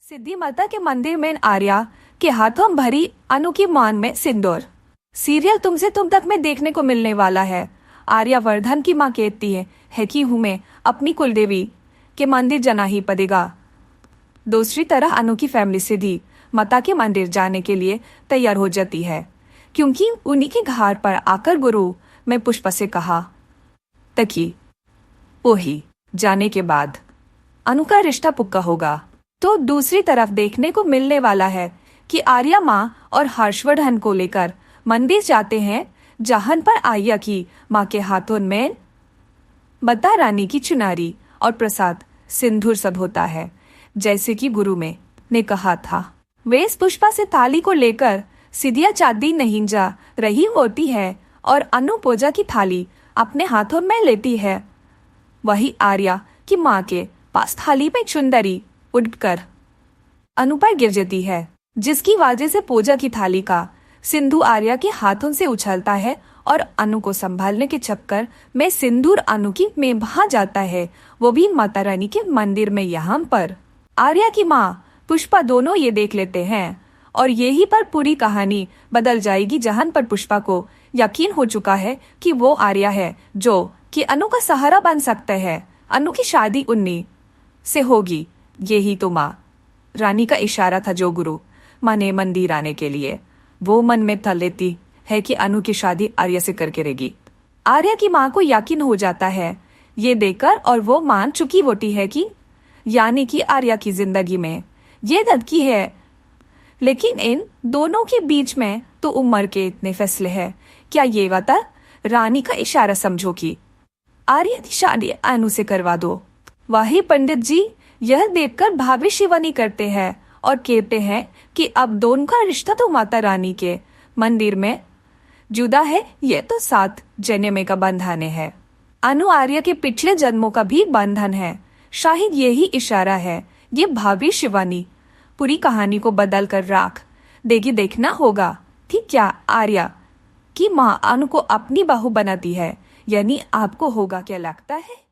सिद्धि माता के मंदिर में आर्या के हाथों भरी अनु की मान में सिंदूर। सीरियल तुमसे तुम तक में देखने को मिलने वाला है। आर्या वर्धन की मां कहती है कि हूं मैं अपनी कुलदेवी के मंदिर जाना ही पड़ेगा। दूसरी तरफ अनु की फैमिली सिद्धि माता के मंदिर जाने के लिए तैयार हो जाती है, क्योंकि उन्हीं के घर पर आकर गुरु में पुष्पा से कहा तकी वही जाने के बाद अनु का रिश्ता पक्का होगा। तो दूसरी तरफ देखने को मिलने वाला है कि आर्या माँ और हर्षवर्धन को लेकर मंदिर जाते हैं, जहां पर आर्या की माँ के हाथों में माता रानी की चुनारी और प्रसाद सिंदूर सब होता है, जैसे कि गुरु में ने कहा था। वेश पुष्पा से थाली को लेकर सिद्धिया चांदी नहीं जा रही होती है और अनु पूजा की थाली अपने हाथों में लेती है। वही आर्या की माँ के पास थाली में चुंदरी उड़कर अनु पर गिर जाती है, जिसकी वजह से पूजा की थाली का सिंदूर आर्या के हाथों से उछलता है और अनु को संभालने के चक्कर में सिंदूर अनु की में बहा जाता है, वो भी माता रानी के मंदिर में। यहाँ पर आर्या की माँ पुष्पा दोनों ये देख लेते हैं और यही पर पूरी कहानी बदल जाएगी, जहां पर पुष्पा को यकीन हो चुका है कि वो आर्या है जो कि अनु का सहारा बन सकता है। अनु की शादी उन्नी से होगी। यही तो माँ रानी का इशारा था जो गुरु माँ ने मंदिर आने के लिए वो मन में था लेती है कि अनु की शादी आर्या से करके रहेगी। आर्या की माँ को यकीन हो जाता है ये देखकर और वो मान चुकी होती है कि यानी कि आर्या की जिंदगी में ये लड़की है। लेकिन इन दोनों के बीच में तो उम्र के इतने फैसले हैं, क्या ये बता रानी का इशारा समझो कि आर्या की शादी अनु से करवा दो। वही पंडित जी यह देखकर भविष्यवाणी करते हैं और कहते हैं कि अब दोनों का रिश्ता तो माता रानी के मंदिर में जुदा है, ये तो 7 जन्म का बंधन है। अनु आर्या के पिछले जन्मों का भी बंधन है। शायद यही इशारा है, ये भविष्यवाणी पूरी कहानी को बदल कर राख देगी। देखना होगा कि क्या आर्या की माँ अनु को अपनी बहू बनाती है, यानी आपको होगा क्या लगता है।